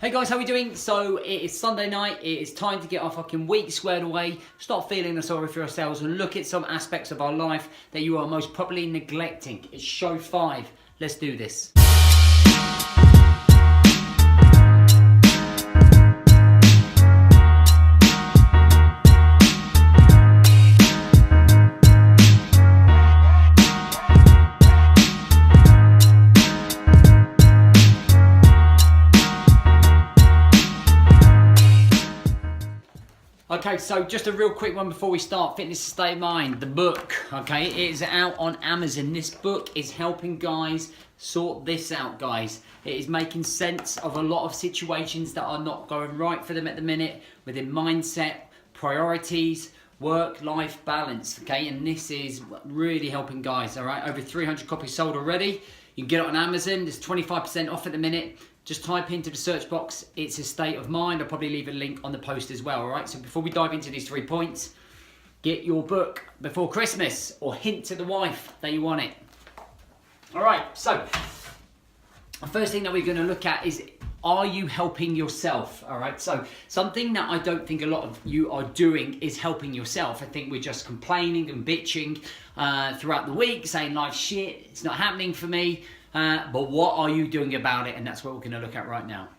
Hey guys, how are we doing? So it is Sunday night, it is time to get our fucking week squared away, stop feeling sorry for ourselves and look at some aspects of our life that you are most probably neglecting. It's show 5, let's do this. Okay, so just a real quick one before we start. Fitness State of Mind, the book, okay? It is out on Amazon. This book is helping guys sort this out, guys. It is making sense of a lot of situations that are not going right for them at the minute within mindset, priorities, work-life balance, okay? And this is really helping guys, all right? Over 300 copies sold already. You can get it on Amazon. There's 25% off at the minute. Just type into the search box, it's a state of mind. I'll probably leave a link on the post as well, all right? So before we dive into these 3 points, get your book before Christmas or hint to the wife that you want it. All right, so the first thing that we're gonna look at is, are you helping yourself, all right? So something that I don't think a lot of you are doing is helping yourself. I think we're just complaining and bitching throughout the week, saying life's shit, it's not happening for me. But what are you doing about it? And that's what we're going to look at right now.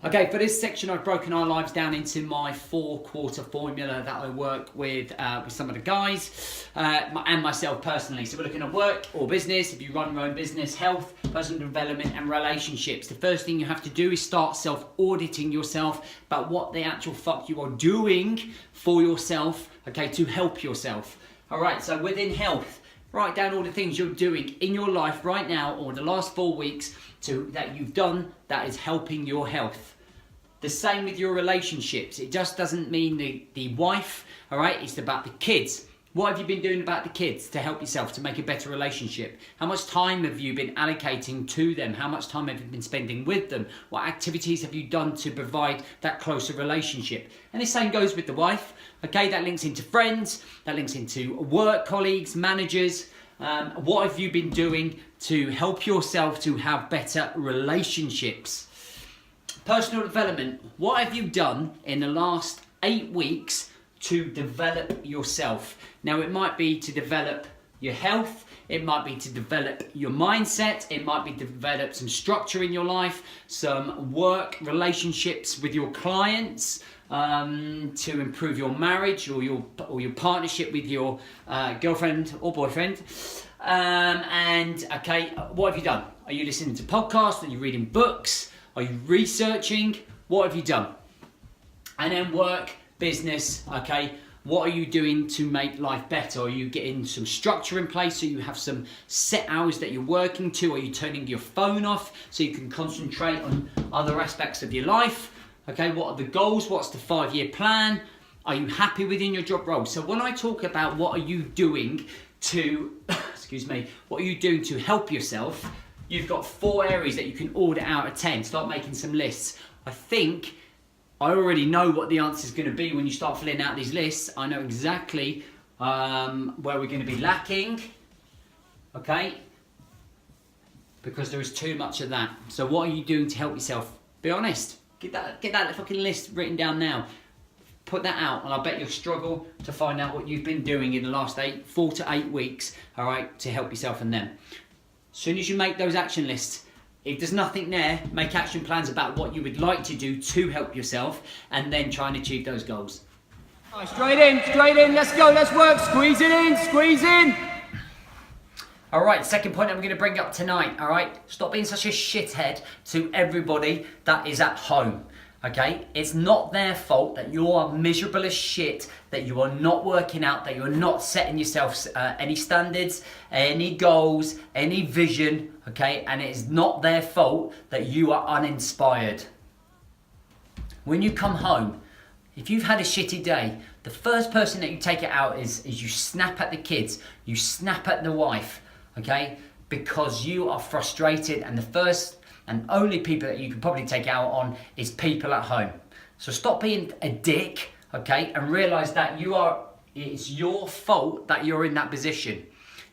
Okay, for this section, I've broken our lives down into my 4-quarter formula that I work with some of the guys and myself personally. So we're looking at work or business, if you run your own business, health, personal development and relationships. The first thing you have to do is start self-auditing yourself about what the actual fuck you are doing for yourself, okay, to help yourself. All right, so within health, write down all the things you're doing in your life right now or the last 4 weeks that you've done that is helping your health. The same with your relationships. It just doesn't mean the wife, all right? It's about the kids. What have you been doing about the kids to help yourself to make a better relationship? How much time have you been allocating to them? How much time have you been spending with them? What activities have you done to provide that closer relationship? And the same goes with the wife, okay? That links into friends, that links into work colleagues, managers. What have you been doing to help yourself to have better relationships? Personal development. What have you done in the last 8 weeks to develop yourself? Now, it might be to develop your health. It might be to develop your mindset. It might be to develop some structure in your life, some work relationships with your clients, to improve your marriage or your partnership with your girlfriend or boyfriend. And okay, what have you done? Are you listening to podcasts? Are you reading books? Are you researching? What have you done? And then work, business, okay? What are you doing to make life better? Are you getting some structure in place so you have some set hours that you're working to? Are you turning your phone off so you can concentrate on other aspects of your life? Okay, what are the goals? What's the 5-year plan? Are you happy within your job role? So when I talk about what are you doing to, what are you doing to help yourself? You've got 4 areas that you can order out of 10. Start making some lists. I think I already know what the answer is going to be when you start filling out these lists. I know exactly where we're going to be lacking, okay? Because there is too much of that. So what are you doing to help yourself? Be honest. Get that fucking list written down now. Put that out, and I bet you'll struggle to find out what you've been doing in the last 4 to 8 weeks, all right, to help yourself and them. As soon as you make those action lists, if there's nothing there, make action plans about what you would like to do to help yourself and then try and achieve those goals. Right, straight in, let's go, let's work, squeeze in. All right, second point I'm going to bring up tonight, all right? Stop being such a shithead to everybody that is at home. Okay, it's not their fault that you are miserable as shit, that you are not working out, that you're not setting yourself any standards, any goals, any vision, okay? And it is not their fault that you are uninspired. When you come home, if you've had a shitty day, the first person that you take it out is you snap at the kids, you snap at the wife, okay? Because you are frustrated, and the first and only people that you can probably take out on is people at home. So stop being a dick, okay, and realise that it's your fault that you're in that position.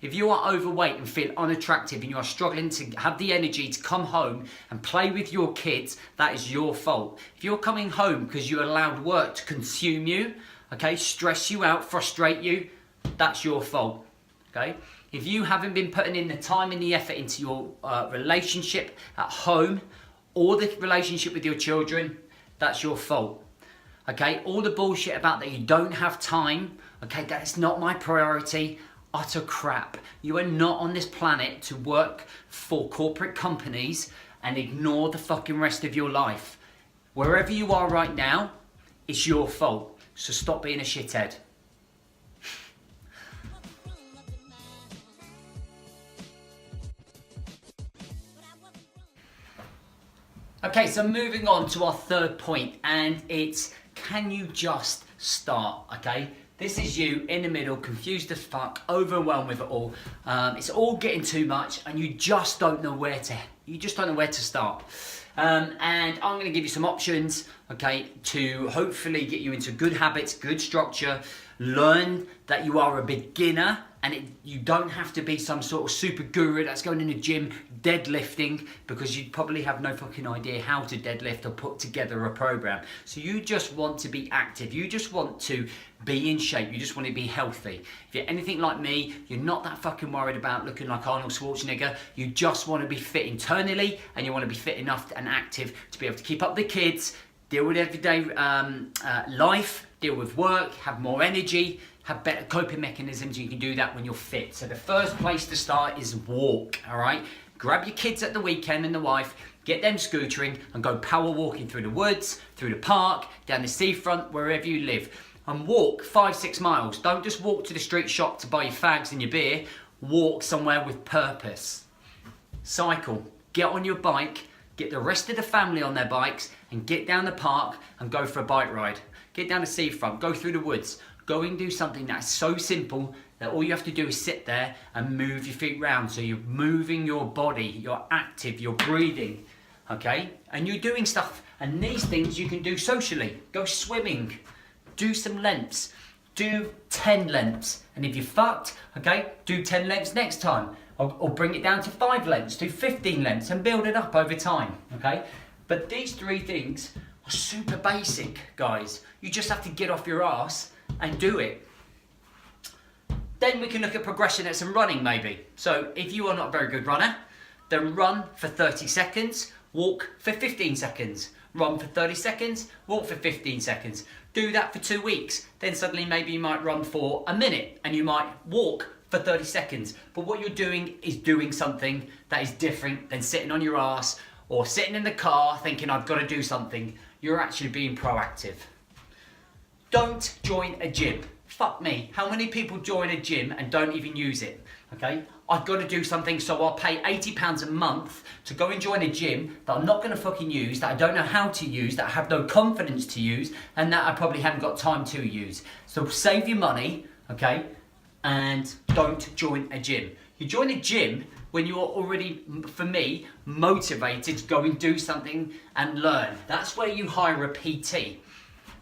If you are overweight and feel unattractive and you are struggling to have the energy to come home and play with your kids, that is your fault. If you're coming home because you allowed work to consume you, okay, stress you out, frustrate you, that's your fault, okay? If you haven't been putting in the time and the effort into your relationship at home or the relationship with your children, that's your fault, okay? All the bullshit about that you don't have time, okay, that is not my priority, utter crap. You are not on this planet to work for corporate companies and ignore the fucking rest of your life. Wherever you are right now, it's your fault. So stop being a shithead. Okay, so moving on to our third point, and it's, can you just start, okay? This is you in the middle, confused as fuck, overwhelmed with it all. It's all getting too much, and you just don't know where to start. And I'm going to give you some options, okay, to hopefully get you into good habits, good structure. Learn that you are a beginner, and you don't have to be some sort of super guru that's going in the gym deadlifting, because you probably have no fucking idea how to deadlift or put together a program. So you just want to be active. You just want to be in shape. You just want to be healthy. If you're anything like me, you're not that fucking worried about looking like Arnold Schwarzenegger. You just want to be fit internally, and you want to be fit enough and active to be able to keep up the kids, deal with everyday life, deal with work, have more energy, have better coping mechanisms. You can do that when you're fit. So the first place to start is walk, all right? Grab your kids at the weekend and the wife, get them scootering and go power walking through the woods, through the park, down the seafront, wherever you live. And walk 5-6 miles. Don't just walk to the street shop to buy your fags and your beer. Walk somewhere with purpose. Cycle. Get on your bike, get the rest of the family on their bikes, and get down the park and go for a bike ride. Get down the seafront, go through the woods. Go and do something that's so simple that all you have to do is sit there and move your feet round. So you're moving your body, you're active, you're breathing, okay? And you're doing stuff, and these things you can do socially. Go swimming, do some lengths, do 10 lengths. And if you're fucked, okay, do 10 lengths next time. Or bring it down to 5 lengths, do 15 lengths, and build it up over time, okay? But these 3 things are super basic, guys. You just have to get off your ass and do it. Then we can look at progression at some running maybe. So if you are not a very good runner, then run for 30 seconds, walk for 15 seconds, run for 30 seconds, walk for 15 seconds. Do that for 2 weeks. Then suddenly maybe you might run for a minute and you might walk for 30 seconds. But what you're doing is doing something that is different than sitting on your ass or sitting in the car thinking I've got to do something. You're actually being proactive. Don't join a gym. Fuck me. How many people join a gym and don't even use it? Okay? I've got to do something, so I'll pay £80 a month to go and join a gym that I'm not going to fucking use, that I don't know how to use, that I have no confidence to use, and that I probably haven't got time to use. So save your money, okay? And don't join a gym. You join a gym when you're already, for me, motivated to go and do something and learn. That's where you hire a PT.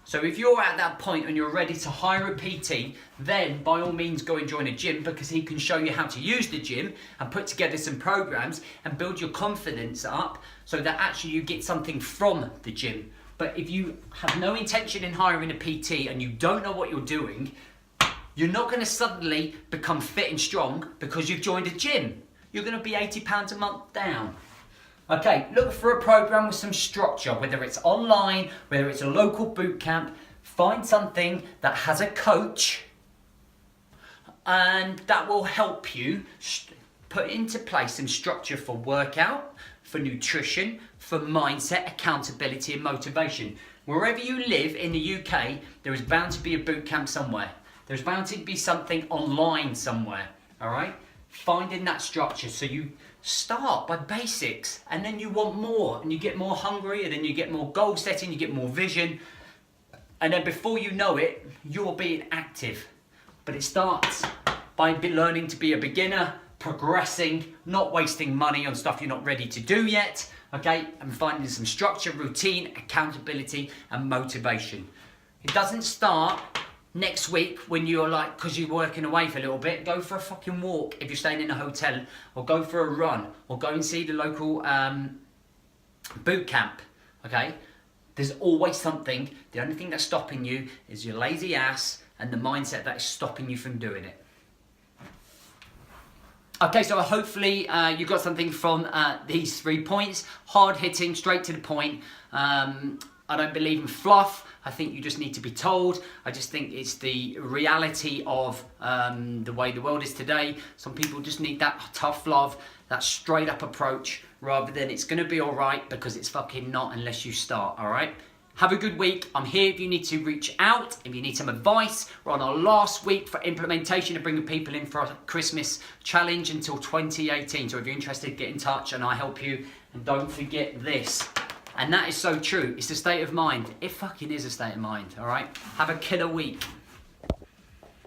So if you're at that point and you're ready to hire a PT, then by all means go and join a gym, because he can show you how to use the gym and put together some programs and build your confidence up so that actually you get something from the gym. But if you have no intention in hiring a PT and you don't know what you're doing, you're not going to suddenly become fit and strong because you've joined a gym. You're going to be £80 a month down. Okay, look for a program with some structure, whether it's online, whether it's a local boot camp. Find something that has a coach and that will help you put into place some structure for workout, for nutrition, for mindset, accountability and motivation. Wherever you live in the UK, there is bound to be a boot camp somewhere. There's bound to be something online somewhere, all right? Finding that structure. So you start by basics and then you want more and you get more hungry and then you get more goal setting, you get more vision. And then before you know it, you're being active. But it starts by learning to be a beginner, progressing, not wasting money on stuff you're not ready to do yet, okay? And finding some structure, routine, accountability and motivation. It doesn't start next week, when you're like, because you're working away for a little bit, go for a fucking walk if you're staying in a hotel, or go for a run, or go and see the local boot camp, okay? There's always something. The only thing that's stopping you is your lazy ass and the mindset that is stopping you from doing it. Okay, so hopefully you got something from these 3 points. Hard hitting, straight to the point. I don't believe in fluff. I think you just need to be told. I just think it's the reality of the way the world is today. Some people just need that tough love, that straight up approach, rather than it's gonna be all right, because it's fucking not unless you start, all right? Have a good week. I'm here if you need to reach out, if you need some advice. We're on our last week for implementation of bringing people in for a Christmas challenge until 2018. So if you're interested, get in touch and I'll help you. And don't forget this. And that is so true. It's a state of mind. It fucking is a state of mind, all right? Have a killer week.